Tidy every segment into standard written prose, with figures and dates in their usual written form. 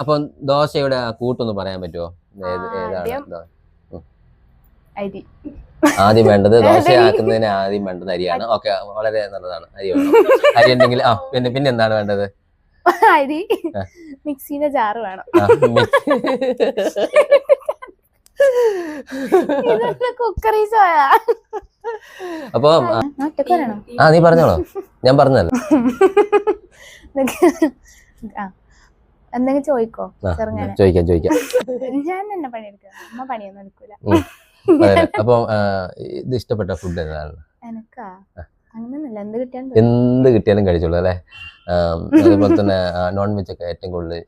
അപ്പം ദോശയുടെ കൂട്ടൊന്ന് പറയാൻ പറ്റുമോ? ആദ്യം വേണ്ടത് ദോശയാക്കുന്നതിന് ആദ്യം വേണ്ടത് അരിയാണ്. ഓക്കെ, വളരെ നല്ലതാണ്. അരി വേണം. അരി ഉണ്ടെങ്കിൽ പിന്നെ എന്താണ് വേണ്ടത്? അരി, മിക്സിയുടെ ജാറ് വേണം. അപ്പൊ നീ പറഞ്ഞോളോ, ഞാൻ പറഞ്ഞല്ലോ. എന്തെങ്കിലും ചോദിക്കോ? ചോദിക്കാം. ഞാൻ എന്നെ പണിയെടുക്കുക, അമ്മ പണിയൊന്നും എടുക്കൂല. അപ്പൊ ഇത് ഇഷ്ടപ്പെട്ട ഫുഡ് ഏതാണ്? എനിക്കാ അങ്ങനെയൊന്നുമില്ല, എന്ത് കിട്ടിയാലും കഴിച്ചോളൂ അല്ലെ? അതുപോലെ തന്നെ നോൺ വെജ് ഒക്കെ ഏറ്റവും കൂടുതൽ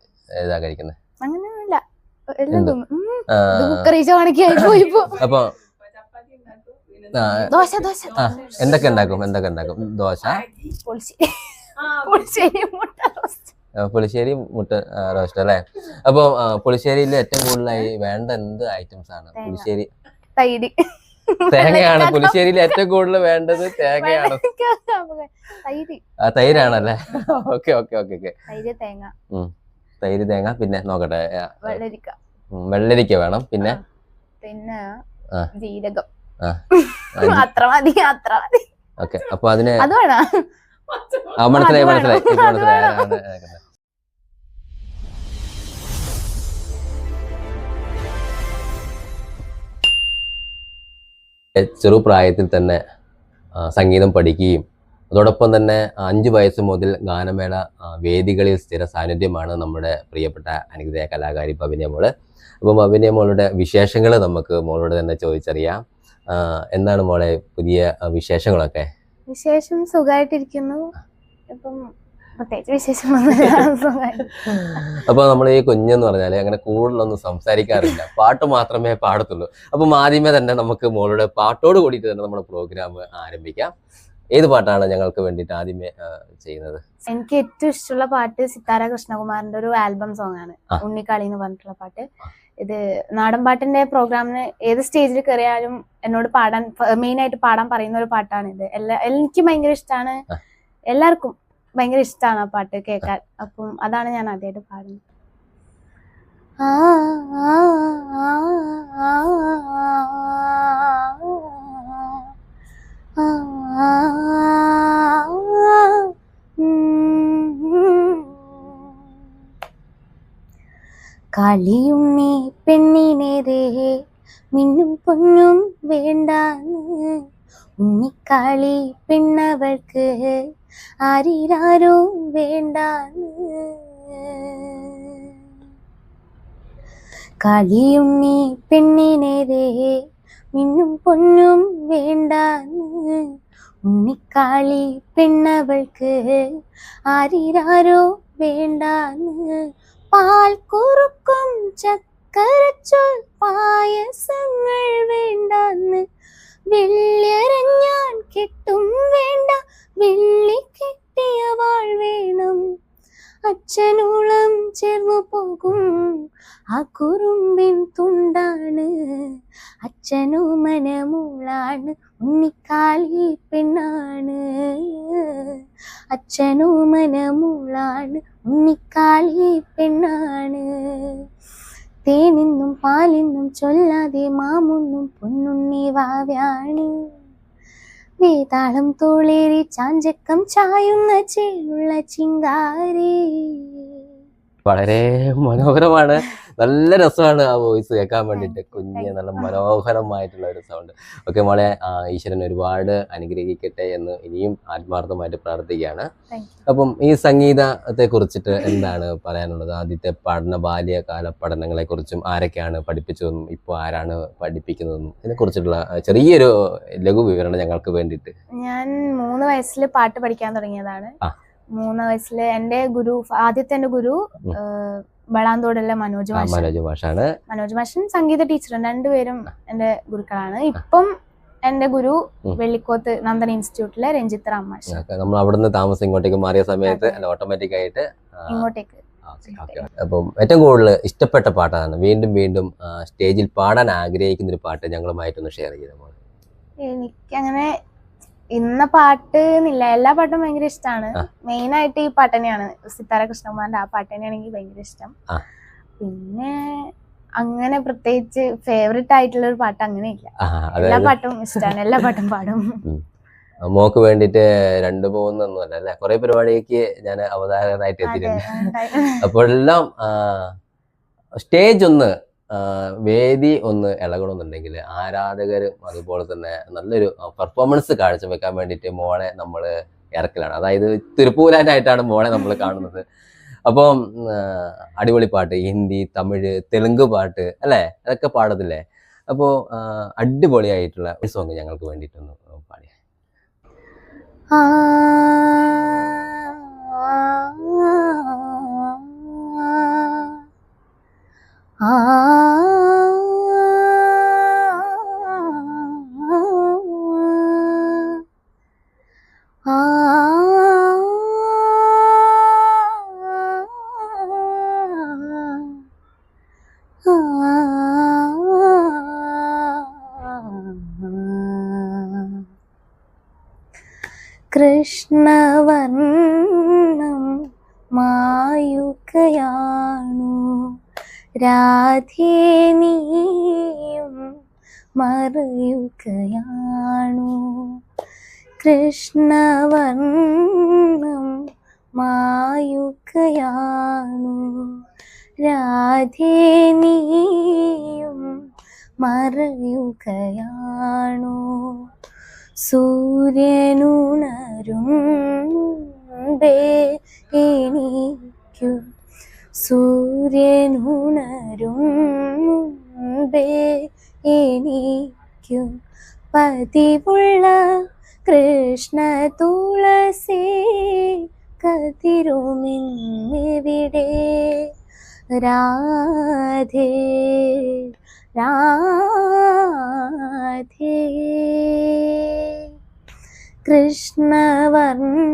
ഏതാ കഴിക്കുന്നത്? അങ്ങനെയൊന്നുമില്ല. അപ്പൊ എന്തൊക്കെ ഉണ്ടാക്കും? ദോശ, പുളിശ്ശേരി, മുട്ട റോസ്റ്റ് അല്ലെ? അപ്പൊ പുളിശ്ശേരിയിൽ ഏറ്റവും കൂടുതലായി വേണ്ട എന്ത് ഐറ്റംസ് ആണ്? പുളിശ്ശേരി തേങ്ങയാണ്. പുളിശ്ശേരിയിൽ ഏറ്റവും കൂടുതൽ വേണ്ടത് തേങ്ങയാണ്. തൈരാണല്ലേ? ഓക്കെ. തൈര്, തേങ്ങ, പിന്നെ നോക്കട്ടെ, വെള്ളരിക്ക വേണം, പിന്നെ ജീരകം. ഓക്കെ. അപ്പൊ അതിന് മനസ്സിലായി. ചെറുപ്രായത്തിൽ തന്നെ സംഗീതം പഠിക്കുകയും അതോടൊപ്പം തന്നെ 5 വയസ്സ് മുതൽ ഗാനമേള വേദികളിൽ സ്ഥിര സാന്നിധ്യമാണ് നമ്മുടെ പ്രിയപ്പെട്ട അനുഗ്രഹ കലാകാരി ഭവിനിയ മോള്. അപ്പം ഭവിനിയ മോളുടെ വിശേഷങ്ങൾ നമുക്ക് മോളോട് തന്നെ ചോദിച്ചറിയാം. എന്താണ് മോളെ പുതിയ വിശേഷങ്ങളൊക്കെ? വിശേഷം സുഖമായിട്ടിരിക്കുന്നു. ഇപ്പം പ്രത്യേകിച്ച് അപ്പൊ നമ്മൾ ഈ കുഞ്ഞെന്ന് പറഞ്ഞാല് അങ്ങനെ കൂടുതലൊന്നും സംസാരിക്കാറില്ല, പാട്ട് മാത്രമേ പാടത്തുള്ളൂ. അപ്പം ആദ്യമേ തന്നെ നമുക്ക് മോളുടെ പാട്ടോട് കൂടിയിട്ട് തന്നെ നമ്മുടെ പ്രോഗ്രാം ആരംഭിക്കാം. ഏത് പാട്ടാണ് ഞങ്ങൾക്ക് വേണ്ടിയിട്ട് ആദ്യമേ ചെയ്യുന്നത്? എനിക്ക് ഏറ്റവും ഇഷ്ടമുള്ള പാട്ട് സിത്താര കൃഷ്ണകുമാറിന്റെ ഒരു ആൽബം സോങ് ആണ്, ഉണ്ണിക്കാളി എന്ന് പറഞ്ഞിട്ടുള്ള പാട്ട്. ഇത് നാടൻ പാട്ടിന്റെ പ്രോഗ്രാമിന് ഏത് സ്റ്റേജിൽ കയറിയാലും എന്നോട് പാടാൻ, മെയിൻ ആയിട്ട് പാടാൻ പറയുന്ന ഒരു പാട്ടാണ് ഇത്. എനിക്ക് ഭയങ്കര ഇഷ്ടമാണ്, എല്ലാവർക്കും ഭയങ്കര ഇഷ്ടമാണ് ആ പാട്ട് കേൾക്കാൻ. അപ്പം അതാണ് ഞാൻ ആദ്യമായിട്ട് പാടുന്നത്. കളിയുണ്ണി പെണ്ണിനേരേ മിന്നും പൊന്നും വേണ്ടാന്ന്, ഉണ്ണിക്കാളി പെണ്ണവൾക്ക് ആരിരാരോ വേണ്ടാന്ന്. കളിയുണ്ണി പെണ്ണിനേരേ മിന്നും പൊന്നും വേണ്ടാന്ന്, ഉണ്ണിക്കാളി പെണ്ണവൾക്ക് ആരിരാരോ വേണ്ടാന്ന്. പാൽ കുറുക്കും ചക്കരച്ചോൽ പായസങ്ങൾ വേണ്ടാന്ന്, വെള്ളിയരഞ്ഞാൻ കെട്ടും വേണ്ട വെള്ളി കെട്ടിയ വാൾ വേണം. അച്ഛനോളം ചേർന്നു പോകും ആ കുറുമ്പിൻ തുണ്ടാണ്, അച്ഛനോ മനമൂളാണ്, ഉണ്ണിക്കാളി പെണ്ണാണ്. അച്ഛനോ മനമൂളാണ്, ഉണ്ണിക്കാളി പെണ്ണാണ്. തേനിന്നും പാലിന്നും ചൊല്ലാതെ മാമുന്നും പൊന്നുണ്ണി വാവ്യാണ്, വേതാളം തോളേറി ചാഞ്ചക്കം ചായുന്ന ചേലുള്ള ചിങ്കാരി. വളരെ മനോഹരമാണ്, നല്ല രസമാണ് ആ വോയിസ് കേൾക്കാൻ വേണ്ടിയിട്ട്. കുഞ്ഞ് നല്ല മനോഹരമായിട്ടുള്ള ഒരു സൗണ്ട്. ഓക്കെ മോളെ, ഈശ്വരൻ ഒരുപാട് അനുഗ്രഹിക്കട്ടെ എന്ന് ഇനിയും ആത്മാർത്ഥമായിട്ട് പ്രാർത്ഥിക്കുകയാണ്. അപ്പം ഈ സംഗീതത്തെ കുറിച്ചിട്ട് എന്താണ് പറയാനുള്ളത്? ആദ്യത്തെ ബാല്യകാല പഠനങ്ങളെ കുറിച്ചും ആരൊക്കെയാണ് പഠിപ്പിച്ചതെന്നും ഇപ്പോൾ ആരാണ് പഠിപ്പിക്കുന്നതെന്നും ഇതിനെക്കുറിച്ചിട്ടുള്ള ചെറിയൊരു ലഘു വിവരണം ഞങ്ങൾക്ക് വേണ്ടിയിട്ട്. ഞാൻ 3 വയസ്സിൽ പാട്ട് പഠിക്കാൻ തുടങ്ങിയതാണ്. 3 വയസ്സില് ആദ്യത്തെ എന്റെ ഗുരു വളാന്തോടുള്ള മനോജ് മാഷാണ്. മനോജ് മാഷൻ സംഗീത ടീച്ചറും, 2 പേരും എന്റെ ഗുരുക്കളാണ്. ഇപ്പം എന്റെ ഗുരു വെള്ളിക്കോത്ത് നന്ദന ഇൻസ്റ്റിറ്റ്യൂട്ടിലെ രഞ്ജിത്ത് റാം മാഷ്. നമ്മൾ അവിടുന്ന് താമസം ഇങ്ങോട്ടേക്ക് മാറിയ സമയത്ത് ഓട്ടോമാറ്റിക് ആയിട്ട് ഇങ്ങോട്ടേക്ക്. അപ്പം ഏറ്റവും കൂടുതൽ ഇഷ്ടപ്പെട്ട പാട്ടാണ്, വീണ്ടും വീണ്ടും സ്റ്റേജിൽ പാടാൻ ആഗ്രഹിക്കുന്ന ഒരു പാട്ട് ഞങ്ങളുമായിട്ടൊന്ന് ഷെയർ ചെയ്ത പോലെ? എനിക്കങ്ങനെ ഇന്ന പാട്ട് എന്നില്ല, എല്ലാ പാട്ടും ഭയങ്കര ഇഷ്ടമാണ്. ആ. മെയിൻ ആയിട്ട് ഈ പാട്ട് തന്നെയാണ്, സിത്താര കൃഷ്ണകുമാറിന്റെ ആ പാട്ട് തന്നെയാണ് എനിക്ക് ഭയങ്കര ഇഷ്ടം. ആ. പിന്നെ അങ്ങനെ പ്രത്യേകിച്ച് ഫേവറേറ്റ് ആയിട്ടുള്ള ഒരു പാട്ട് അങ്ങനെ ഇല്ല. എല്ലാ അതായത് പാട്ടും ഇഷ്ടമാണ്, എല്ലാ പാട്ടും പാടും. മോക്ക് വേണ്ടിട്ട് 2-3 അല്ല കുറെ പരിപാടിക്ക് ഞാൻ അവതാരകനായിട്ട് അതെ, എത്തിയിട്ടുണ്ട്. അപ്പോഴെല്ലാം സ്റ്റേജ് ഒന്ന് വേദി ഒന്ന് ഇളകണമെന്നുണ്ടെങ്കിൽ ആരാധകരും അതുപോലെ തന്നെ നല്ലൊരു പെർഫോമൻസ് കാഴ്ചവെക്കാൻ വേണ്ടിയിട്ട് മോളെ നമ്മൾ ഇറക്കലാണ്. അതായത് തിരുപ്പൂരാനായിട്ടാണ് മോളെ നമ്മൾ കാണുന്നത്. അപ്പം അടിപൊളി പാട്ട്, ഹിന്ദി, തമിഴ്, തെലുങ്ക് പാട്ട് അല്ലേ, അതൊക്കെ പാടത്തില്ലേ. അപ്പോൾ അടിപൊളിയായിട്ടുള്ള ഒരു സോങ് ഞങ്ങൾക്ക് വേണ്ടിയിട്ടൊന്ന് പാടി. ആ ആ കൃഷ്ണവർണം മായുകയാണു രാധേ നീയും മറയുകയാണു. കൃഷ്ണവർണം മായുകയാണു രാധേ നീയും മറയുകയാണു. സൂര്യനുണരും എനിക്കു സൂര്യനുണരും എനിക്കു പതിവുള്ള കൃഷ്ണ തുളസി കതിരുമിന്നിവിടെ രാധേ രാധേ. കൃഷ്ണവർണം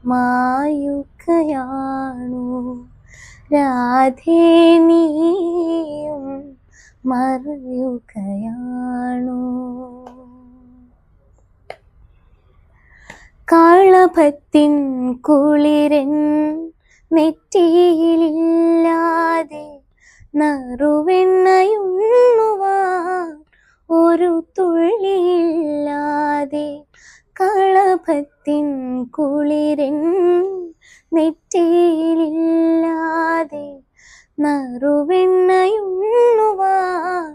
മായുകയാണു രാധേ നീയും മറയുകയാണു. കളഭത്തിൻ കുളിരൻ നെറ്റിയിലില്ലാതെ നറുവെണ്ണയുണ്ണുവാൻ ഒരു തുള്ളിയില്ലാതെ. കളഭത്തിൻ കുളിരൻ നെറ്റിയിലില്ലാതെ നറുവെണ്ണയുണ്ണുവാൻ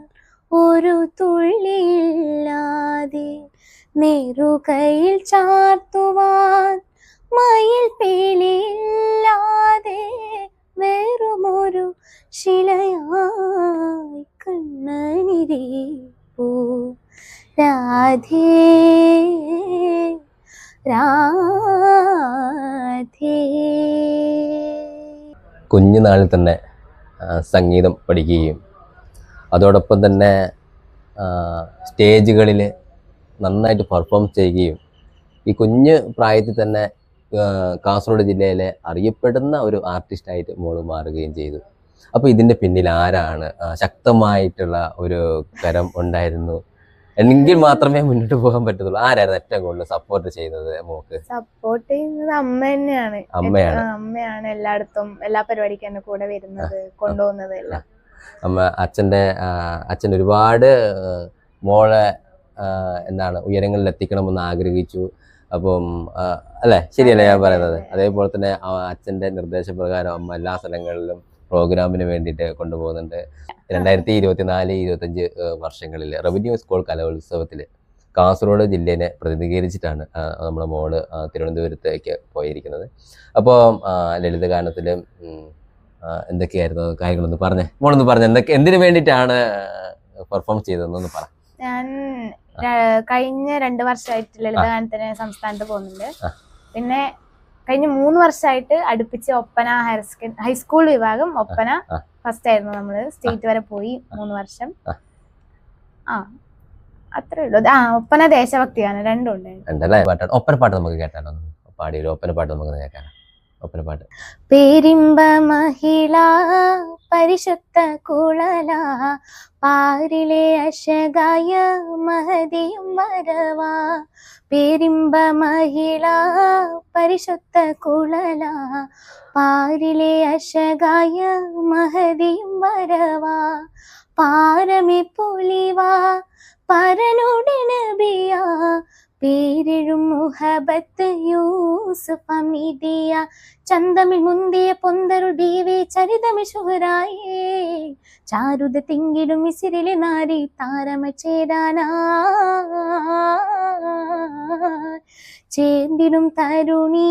ഒരു തുള്ളിയില്ലാതെ. നെറുകയിൽ ചാർത്തുവാൻ മയിൽ പീലിയില്ലാതെ വെറുമൊരു ശിലയായി കണ്ണനിരിപ്പൂ രാധേ രാധേ. കുഞ്ഞുനാളിൽ തന്നെ സംഗീതം പഠിക്കുകയും അതോടൊപ്പം തന്നെ സ്റ്റേജുകളിൽ നന്നായിട്ട് പെർഫോം ചെയ്യുകയും ഈ കുഞ്ഞ് പ്രായത്തിൽ തന്നെ കാസർഗോഡ് ജില്ലയിലെ അറിയപ്പെടുന്ന ഒരു ആർട്ടിസ്റ്റായിട്ട് മോള് മാറുകയും ചെയ്തു. അപ്പോൾ ഇതിൻ്റെ പിന്നിൽ ആരാണ് ശക്തമായിട്ടുള്ള ഒരു കരം ഉണ്ടായിരുന്നു എങ്കിൽ മാത്രമേ മുന്നോട്ട് പോകാൻ പറ്റത്തുള്ളൂ? ആരായിരുന്നു ഏറ്റവും കൂടുതൽ സപ്പോർട്ട് ചെയ്യുന്നത് മോക്ക്? സപ്പോർട്ട് ചെയ്യുന്നത് അമ്മ തന്നെയാണ്. അമ്മയാണ് എല്ലായിടത്തും എല്ലാ പരിപാടിക്കും എന്നെ കൂടെ വരുന്നത്, കൊണ്ടുപോകുന്നത് എല്ലാം. അമ്മ അച്ഛൻ ഒരുപാട് മോളെ എന്താണ് ഉയരങ്ങളിൽ എത്തിക്കണമെന്ന് ആഗ്രഹിച്ചു. അപ്പം അല്ലേ, ശരിയല്ലേ ഞാൻ പറയുന്നത്? അതേപോലെ തന്നെ അച്ഛൻ്റെ നിർദ്ദേശപ്രകാരം അമ്മ എല്ലാ സ്ഥലങ്ങളിലും പ്രോഗ്രാമിന് വേണ്ടിയിട്ട് കൊണ്ടുപോകുന്നുണ്ട്. 2024-25 വർഷങ്ങളിൽ റവന്യൂ സ്കൂൾ കലോത്സവത്തിൽ കാസർഗോഡ് ജില്ലയെ പ്രതിനിധീകരിച്ചിട്ടാണ് നമ്മുടെ മോള് തിരുവനന്തപുരത്തേക്ക് പോയിരിക്കുന്നത്. അപ്പോൾ ലളിതഗാനത്തിൽ എന്തൊക്കെയായിരുന്നു കാര്യങ്ങളൊന്ന് പറഞ്ഞേ, മോളൊന്ന് പറഞ്ഞേ, എന്തിനു വേണ്ടിയിട്ടാണ് പെർഫോം ചെയ്തതെന്നൊന്ന് പറ. ഞാൻ കഴിഞ്ഞ 2 വർഷമായിട്ട് ലളിതഗാനത്തിന് സംസ്ഥാനത്ത് പോകുന്നുണ്ട്. പിന്നെ കഴിഞ്ഞ 3 വർഷമായിട്ട് അടുപ്പിച്ച് ഒപ്പന ഹൈസ്കൂൾ വിഭാഗം ഒപ്പന ഫസ്റ്റ് ആയിരുന്നു. നമ്മള് സ്റ്റേറ്റ് വരെ പോയി 3 വർഷം. അത്രേ ഉള്ളൂ. ഒപ്പന ദേശഭക്തിയാണ്, രണ്ടും ഉണ്ടായിരുന്നു. ഒപ്പന പാട്ട് നമുക്ക് കേട്ടാലോ? പാടിയൊരു ഒപ്പന പാട്ട് നമുക്ക് കേൾക്കാം. ഒപ്പന പാട്ട്. പേരിമ്പ മഹിള പരിശുദ്ധ കുളല പാരിലെ അശകായ മഹതിയും വരവാ പേരിമ്പ മഹിള പരിശുദ്ധ കുളല പാരിലെ അശകായ മഹതിയും വരവാ പാരമി പൊലിവാ പരനുടെ നബിയ പേരെഴും മുഹബത്ത് യൂസുഫ് അമീദിയ ചന്തമിൽ മുന്തിയ പൊന്തരുൾ ബീവി ചരിതമി ശുഹറായേ ചാരുത തിങ്കിടും മിസിരിലെ നാരി താരമ ചേരാനാ ചേന്തിടും തരുണി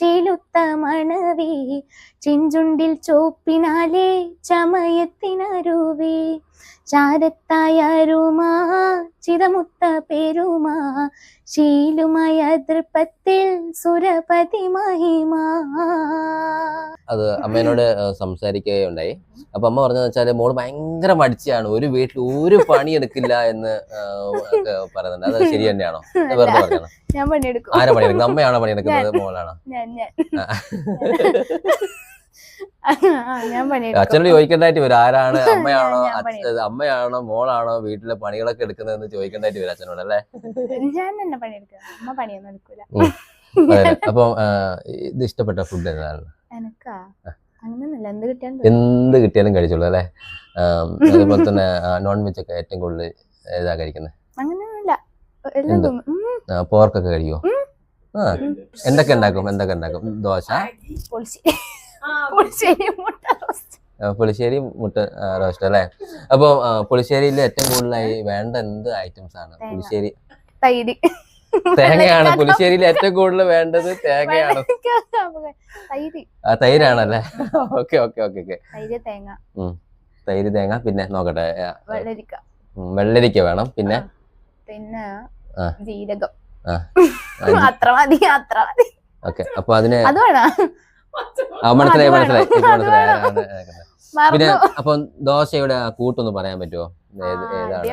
ചെലുത്ത മണവി ചെഞ്ചുണ്ടിൽ ചോപ്പിനാലേ ചമയത്തിനരുവി ചാരത്തായരുമാ ചിരമുത്ത പെരുമാ ശീലുമായ ദൃപ്പത്തിൽ സുരപതി മഹിമാ. അത് അമ്മേനോട് സംസാരിക്കുകയുണ്ടായി. അപ്പൊ അമ്മ പറഞ്ഞതെന്ന് വെച്ചാല് മോള് ഭയങ്കര മടിച്ചാണ്, ഒരു വീട്ടിൽ ഒരു പണി എടുക്കില്ല എന്ന് പറയുന്നുണ്ട്. അത് ശരി തന്നെയാണോ? വെറുതെ പറഞ്ഞാണോ? ഞാൻ പണിയെടുക്കും. ആരാ പണിയെടുക്കുന്നത്? അമ്മയാണോ പണിയെടുക്കുന്നത്, മോളാണോ? അച്ഛനോട് ചോദിക്കേണ്ടായിട്ട് വരും, ആരാണ്, അമ്മയാണോ മോളാണോ വീട്ടിലെ പണികളൊക്കെ എടുക്കുന്നതെന്ന് ചോദിക്കേണ്ടായിട്ട് വരും അച്ഛനോട്, അല്ലേ? ഞാൻ തന്നെ പണിയെടുക്കുക, അമ്മ പണിയൊന്നും എടുക്കൂല. അപ്പം ഇത് ഇഷ്ടപ്പെട്ട ഫുഡ് ഏതാണ്? എനക്കാ അങ്ങനൊന്നുമില്ല, എന്ത് കിട്ടിയാലും കഴിച്ചോളൂ, അല്ലേ? അതുപോലെ തന്നെ നോൺ വെജ് ഒക്കെ ഏറ്റവും കൂടുതൽ ഏതാ കഴിക്കുന്നത്? അങ്ങനെയൊന്നുമില്ല, പോർക്കൊക്കെ കഴിക്കുമോ? എന്തൊക്കെ ഉണ്ടാക്കും? ദോശ, പുളിശ്ശേരി, മുട്ട റോസ്റ്റ്, അല്ലേ? അപ്പൊ പുളിശ്ശേരിയിൽ ഏറ്റവും കൂടുതലായി വേണ്ട എന്ത് ഐറ്റംസ് ആണ്? പുളിശ്ശേരി തേങ്ങയാണ്. പുളിശ്ശേരിയിൽ ഏറ്റവും കൂടുതൽ വേണ്ടത് തേങ്ങയാണ്. തൈരാണല്ലേ? ഓക്കെ. തൈര്, തേങ്ങ, പിന്നെ നോക്കട്ടെ, വെള്ളരിക്ക വേണം, പിന്നെ ജീരകം. ഓക്കെ. അപ്പൊ അതിന് മനസ്സിലായി. പിന്നെ അപ്പൊ ദോശയുടെ കൂട്ടൊന്ന് പറയാൻ പറ്റുമോ? ഏതാണ്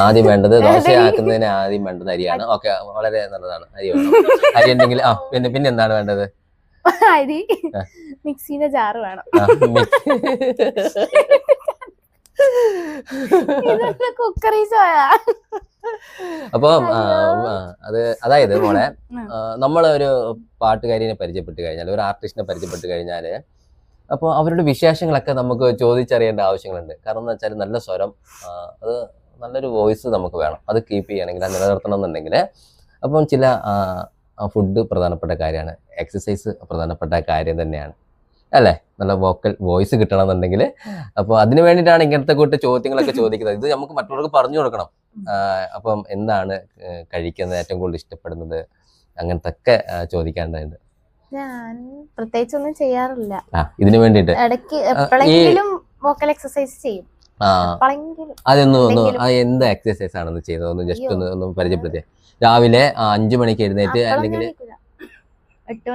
ആദ്യം വേണ്ടത്? ദോശയാക്കുന്നതിന് ആദ്യം വേണ്ടത് അരിയാണ്. ഓക്കെ, വളരെ നല്ലതാണ്. അരി വേണം. അരി ഉണ്ടെങ്കിൽ പിന്നെ എന്താണ് വേണ്ടത്? അരി, മിക്സിന്റെ ജാറ് വേണം. അപ്പം അതായത് മോളെ, നമ്മളൊരു പാട്ടുകാരിനെ പരിചയപ്പെട്ട് കഴിഞ്ഞാൽ, ഒരു ആർട്ടിസ്റ്റിനെ പരിചയപ്പെട്ട് കഴിഞ്ഞാല്, അപ്പോൾ അവരുടെ വിശേഷങ്ങളൊക്കെ നമുക്ക് ചോദിച്ചറിയേണ്ട ആവശ്യങ്ങളുണ്ട്. കാരണം എന്ന് വെച്ചാൽ നല്ല സ്വരം, അത് നല്ലൊരു വോയിസ് നമുക്ക് വേണം. അത് കീപ്പ് ചെയ്യണമെങ്കിൽ, അത് നിലനിർത്തണം എന്നുണ്ടെങ്കിൽ, അപ്പം ചില ഫുഡ് പ്രധാനപ്പെട്ട കാര്യമാണ്, എക്സസൈസ് പ്രധാനപ്പെട്ട കാര്യം തന്നെയാണ്, അല്ലേ? നല്ല വോയിസ് കിട്ടണം എന്നുണ്ടെങ്കിൽ. അപ്പോൾ അതിന് വേണ്ടിയിട്ടാണ് ഇങ്ങനത്തെ കൂട്ട് ചോദ്യങ്ങളൊക്കെ ചോദിക്കുന്നത്. ഇത് നമുക്ക് മറ്റുള്ളവർക്ക് പറഞ്ഞു കൊടുക്കണം. അപ്പം എന്താണ് കഴിക്കുന്നത്, ഏറ്റവും കൂടുതൽ ഇഷ്ടപ്പെടുന്നത്, അങ്ങനത്തെ ഒക്കെ ചോദിക്കാനുണ്ട്. ഞാൻ പ്രത്യേകിച്ചൊന്നും ചെയ്യാറില്ല. ഇതിനു വേണ്ടിട്ട് ഇടയ്ക്ക് എപ്പോഴെങ്കിലും വോക്കൽ എക്സസൈസ് ചെയ്യും. അതൊന്നും എന്ത് എക്സസൈസ് ആണെന്ന് ചെയ്തത് ജസ്റ്റ് ഒന്ന് പരിചയപ്പെടുത്തിയേ. രാവിലെ 5 മണിക്ക് എഴുന്നേറ്റ്, അല്ലെങ്കിൽ 8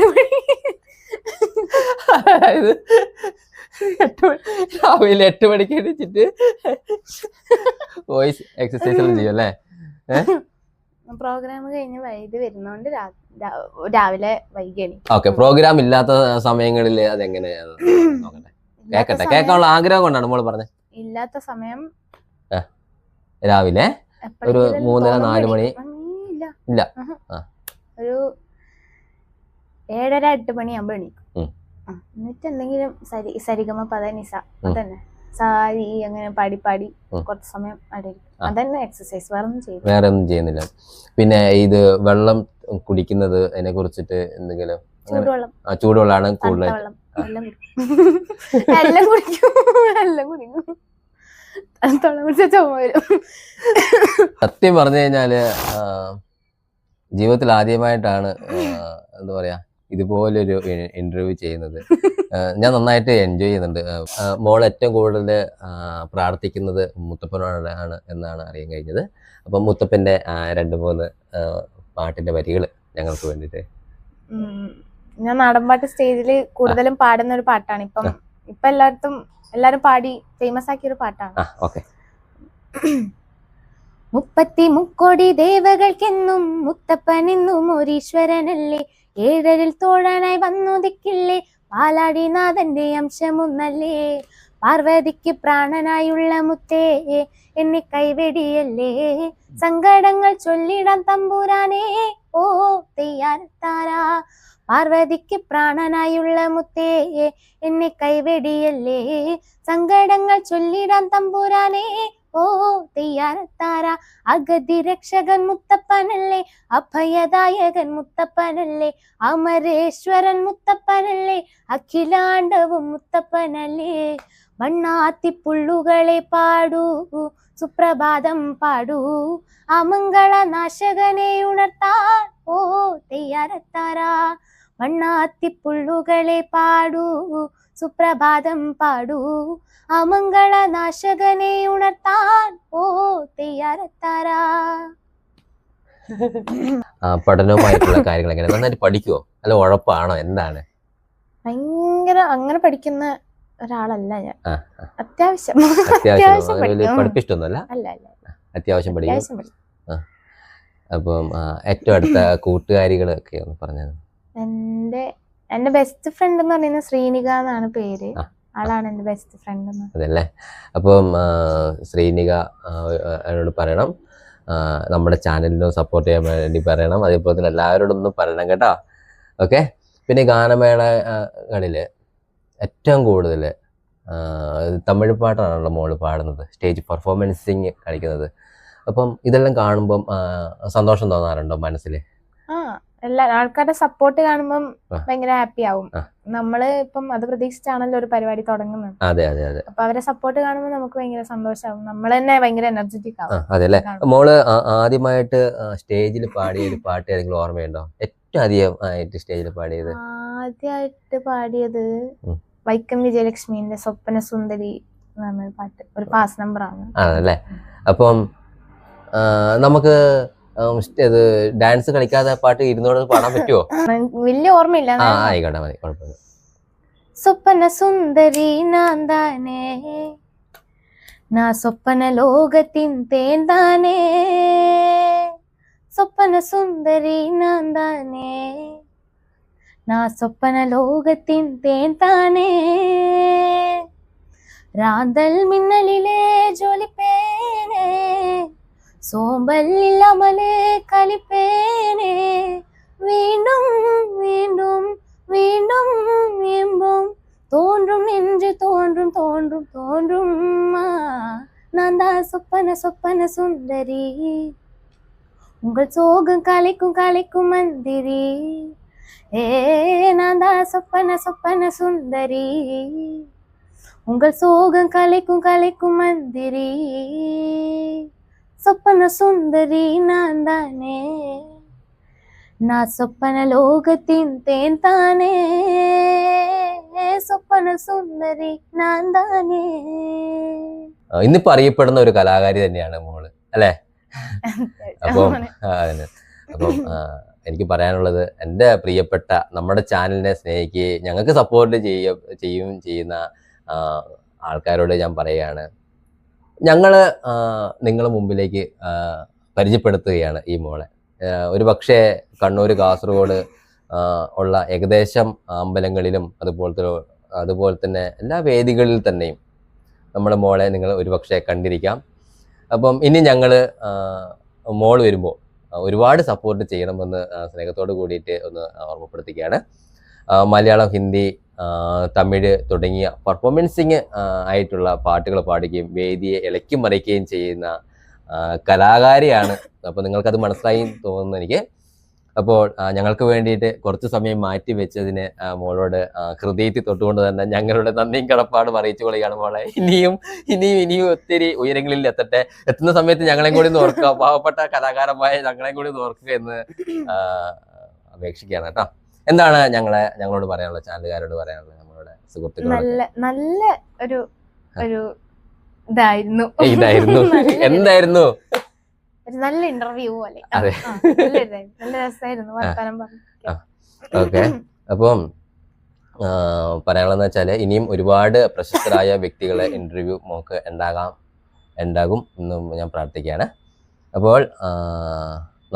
മണി അതായത് രാവിലെ 8 മണിക്ക് എഴുന്നേച്ചിട്ട് വോയിസ് എക്സസൈസ് എല്ലാം ചെയ്യും, അല്ലേ? പ്രോഗ്രാം കഴിഞ്ഞ് വൈകി വരുന്നോണ്ട് രാവിലെ വൈകിയാണ്. ഓക്കെ. പ്രോഗ്രാം ഇല്ലാത്ത സമയങ്ങളിൽ അതെങ്ങനെയാണ് നോക്കട്ടെ, കേൾക്കാനുള്ള ആഗ്രഹം കൊണ്ടാണ് മോള് പറഞ്ഞത്. ഇല്ലാത്ത സമയം രാവിലെ ഒരു 3-4 മണി ഇല്ല, ഒരു 7:30-8 മണിയാകുമ്പോ എണീക്കും. എന്നിട്ട് എന്തെങ്കിലും സരിഗമ പദനിസ അതന്നെ സാരി അങ്ങനെ പാടി കുറച്ച് സമയം അതന്നെ എക്സസൈസ്, വേറെ ഒന്നും ചെയ്യുന്നില്ല. പിന്നെ ഇത് വെള്ളം കുടിക്കുന്നത് അതിനെ കുറിച്ചിട്ട് എന്തെങ്കിലും? ചൂടുവെള്ളമാണ് കൂടുതൽ. എല്ലാം കുടിക്കും. സത്യം പറഞ്ഞു കഴിഞ്ഞാല് ജീവിതത്തിൽ ആദ്യമായിട്ടാണ് എന്താ പറയാ ഇതുപോലൊരു ഇന്റർവ്യൂ ചെയ്യുന്നത്. ഞാൻ നന്നായിട്ട് എൻജോയ് ചെയ്യുന്നുണ്ട്. മോൾ ഏറ്റവും കൂടുതൽ പ്രാർത്ഥിക്കുന്നത് മുത്തപ്പനോടാണ് എന്നാണ് അറിയാൻ കഴിഞ്ഞത്. അപ്പം മുത്തപ്പന്റെ 2-3 പാട്ടിന്റെ വരികൾ ഞങ്ങൾക്ക് വേണ്ടിട്ട്. ഞാൻ നാടൻപാട്ട് സ്റ്റേജിൽ കൂടുതലും പാടുന്ന ഒരു പാട്ടാണ്. ഇപ്പൊ എല്ലാരും പാടി ഫേമസ് ആക്കിയ ഒരു പാട്ടാണ്. 33 ദേവകൾക്കെന്നും മുത്തപ്പനെന്നും ഒരീശ്വരനല്ലേ, ഏഴരിൽ തോഴനായി വന്നുദിക്കില്ലേ പാലാടിനാഥന്റെ അംശമൊന്നല്ലേ പാർവതിക്ക് പ്രാണനായുള്ള മുത്തേ എന്നെ കൈവെടിയല്ലേ സങ്കടങ്ങൾ ചൊല്ലിടാം തമ്പുരാനേ ഓ തെയ്യാരത്താരാ പാർവതിക്ക് പ്രാണനായുള്ള മുത്തേ എന്നെ കൈവെടിയല്ലേ സങ്കടങ്ങൾ ചൊല്ലിടാം തമ്പുരാനേ ഓ തെയ്യാരത്താര അഗതി രക്ഷകൻ മുത്തപ്പനല്ലേ അഭയദായകൻ മുത്തപ്പനല്ലേ അമരേശ്വരൻ മുത്തപ്പനല്ലേ അഖിലാണ്ടവും മുത്തപ്പനല്ലേ വണ്ണാത്തിപ്പുള്ളുകളെ പാടൂ സുപ്രഭാതം പാടൂ അമംഗളനാശകനെ ഉണർത്താൻ ഓ തെയ്യാരത്താര വണ്ണാത്തിപ്പുള്ളുകളെ പാടൂ സുപ്രഭാതം പാടൂ അമംഗളനാശകനെ ഉണർത്താൻ ഓ തെയ്യാരത്താരാ. പഠനവുമായിട്ടുള്ള കാര്യങ്ങൾ എങ്ങനെ നന്നായിട്ട് പഠിക്കുവോ അല്ല ഉഴപ്പാണോ എന്താണ്? ഭയങ്കര അങ്ങനെ പഠിക്കുന്ന ഒരാളല്ല ഞാൻ. അത്യാവശ്യം പഠിപ്പിഷ്ടൊന്നുമല്ല, അല്ല അല്ല അത്യാവശ്യം പഠിക്കും. അപ്പം ഏറ്റവും അടുത്ത കൂട്ടുകാരികളൊക്കെ ഒന്ന് പറഞ്ഞത്. എന്റെ ബെസ്റ്റ് ഫ്രണ്ട് എന്ന് പറയുന്നത് ശ്രീനിക എന്നാണ് പേര്. ആളാണ് എന്റെ ബെസ്റ്റ് ഫ്രണ്ട്. അതല്ലേ? അപ്പം ശ്രീനിക എന്നോട് പറയണം, നമ്മുടെ ചാനലിനും സപ്പോർട്ട് ചെയ്യാൻ വേണ്ടി പറയണം. അതേപോലെ തന്നെ എല്ലാവരോടും ഒന്നും പറയണം കേട്ടോ. ഓക്കെ. പിന്നെ ഗാനമേളകളിൽ ഏറ്റവും കൂടുതൽ തമിഴ് പാട്ടാണല്ലോ മോള് പാടുന്നത്, സ്റ്റേജ് പെർഫോമൻസിങ് കളിക്കുന്നത്. അപ്പം ഇതെല്ലാം കാണുമ്പം സന്തോഷം തോന്നാറുണ്ടോ മനസ്സിൽ? എല്ലാ ആൾക്കാരുടെ സപ്പോർട്ട് കാണുമ്പം ഭയങ്കര ഹാപ്പി ആവും. നമ്മള് ഇപ്പം അത് പ്രതീക്ഷിച്ചാണല്ലോ ഒരു പരിപാടി തുടങ്ങുന്നത്. അതെ അതെ അതെ. അപ്പൊ അവരെ സപ്പോർട്ട് കാണുമ്പോൾ നമുക്ക് ഭയങ്കര സന്തോഷമാവും. നമ്മൾ തന്നെ ഭയങ്കര എനർജറ്റിക് ആവും. അതെ അല്ലേ? മോള് ആദ്യമായിട്ട് സ്റ്റേജിൽ പാടിയ ഒരു പാട്ട് ഏതെങ്കിലും ഓർമ്മയുണ്ടോ? ഏറ്റവും അധികം ആയിട്ട് സ്റ്റേജിൽ പാടിയത്? ആദ്യമായിട്ട് പാടിയത് വൈക്കം വിജയലക്ഷ്മിന്റെ സ്വപ്ന സുന്ദരി എന്ന് പറഞ്ഞ പാട്ട്. ഒരു പാസ് നമ്പർ ആണ്. ആണല്ലേ? അപ്പം നമുക്ക് ഡാൻസ് കളിക്കാതെ പാട്ട് ഇരുന്നോട് പാടാൻ പറ്റുമോ? വലിയ ഓർമ്മയില്ല. ആയിക്കോട്ടെ, മതി, കുഴപ്പമില്ല. സ്വപ്ന സുന്ദരി നാന്താനേ നാ സ്വപ്ന ലോകത്തിൻ തേന്താനേ സ്വപ്ന സുന്ദരി നാന്താനേ നാ സ്വപ്ന ലോകത്തിൻ തേന്താനേ റാന്തൽ മിന്നലിലെ ജോലിപ്പേനേ സോമ്പല്ലില്ലാമലേ കളിപ്പേനേ വീണ്ടും വീണ്ടും വീണ്ടും വീണ്ടും தோன்றும் என்று தோன்றும் தோன்றும் தோன்றும் நான் தான் சொப்பன சுந்தரி உங்கள் சோகம் கலைக்கும் கலைக்கும் மந்திரி ஏ நான் தான் சொப்பன சுந்தரி உங்கள் சோகம் கலைக்கும் கலைக்கும் மந்திரி சொப்பன சுந்தரி நான் தானே నా സ്വപ്ന ലോകത്തിൻ തേൻ താനേ സ്വപ്ന സുന്ദരി നാന്താനേ. ഇന്നിപ്പോ അറിയപ്പെടുന്ന ഒരു കലാകാരി തന്നെയാണ് മോള്, അല്ലേ? അപ്പം എനിക്ക് പറയാനുള്ളത്, എൻ്റെ പ്രിയപ്പെട്ട നമ്മുടെ ചാനലിനെ സ്നേഹിക്കുകയും ഞങ്ങൾക്ക് സപ്പോർട്ട് ചെയ്യുന്ന ആൾക്കാരോട് ഞാൻ പറയുകയാണ്, ഞങ്ങള് നിങ്ങളുടെ മുമ്പിലേക്ക് പരിചയപ്പെടുത്തുകയാണ് ഈ മോളെ. ഒരു പക്ഷേ കണ്ണൂർ, കാസർഗോഡ് ഉള്ള ഏകദേശം അമ്പലങ്ങളിലും അതുപോലെ തന്നെ എല്ലാ വേദികളിൽ തന്നെയും നമ്മുടെ മോളെ നിങ്ങൾ ഒരു പക്ഷേ കണ്ടിരിക്കാം. അപ്പം ഇനി ഞങ്ങൾ മോൾ വരുമ്പോൾ ഒരുപാട് സപ്പോർട്ട് ചെയ്യണമെന്ന് സ്നേഹത്തോട് കൂടിയിട്ട് ഒന്ന് ഓർമ്മപ്പെടുത്തുകയാണ്. മലയാളം, ഹിന്ദി, തമിഴ് തുടങ്ങിയ പെർഫോമൻസിങ് ആയിട്ടുള്ള പാട്ടുകൾ പാടുകയും വേദിയെ ഇളക്കി മറിക്കുകയും ചെയ്യുന്ന കലാകാരിയാണ്. അപ്പോൾ നിങ്ങൾക്കത് മനസ്സിലായി തോന്നുന്നു എനിക്ക്. അപ്പോൾ ഞങ്ങൾക്ക് വേണ്ടിയിട്ട് കുറച്ച് സമയം മാറ്റി വെച്ചതിന് മോളോട് ഹൃദയത്തിൽ തൊട്ടുകൊണ്ട് തന്നെ ഞങ്ങളുടെ നന്ദിയും കടപ്പാടും അറിയിച്ചു കൊള്ളുകയാണ് മോളെ. ഇനിയും ഒത്തിരി ഉയരങ്ങളിൽ എത്തുന്ന സമയത്ത് ഞങ്ങളെയും കൂടി ഒന്ന് ഓർക്കുക, പാവപ്പെട്ട കലാകാരമായ ഞങ്ങളെയും കൂടി ഒന്ന് ഓർക്കുക എന്ന് അപേക്ഷിക്കുകയാണ് കേട്ടോ. എന്താണ് ഞങ്ങളോട് പറയാനുള്ളത്, ചാനലുകാരോട് പറയാനുള്ളത്, നമ്മളുടെ സുഹൃത്തുക്കളോട്? നല്ല ഒരു ഇതായിരുന്നു എന്തായിരുന്നു? ഒരു നല്ല ഇന്റർവ്യൂ പോലെ. നല്ല രസമായിരുന്നു വർത്തമാനം പറഞ്ഞു. ഓക്കെ. അപ്പം പറയാനുള്ളതെന്ന് വെച്ചാൽ ഇനിയും ഒരുപാട് പ്രശസ്തരായ വ്യക്തികളെ ഇന്റർവ്യൂ നമുക്ക് ഉണ്ടാകും എന്നും ഞാൻ പ്രാർത്ഥിക്കുകയാണ്. അപ്പോൾ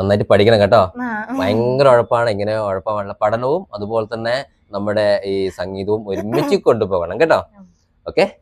നന്നായിട്ട് പഠിക്കണം കേട്ടോ. ആ. ഭയങ്കര ഉഴപ്പാണ്, ഇങ്ങനെ ഉഴപ്പാണല്ല. പഠനവും അതുപോലെ തന്നെ നമ്മുടെ ഈ സംഗീതവും ഒരുമിച്ച് കൊണ്ടുപോകണം കേട്ടോ. ഓക്കെ.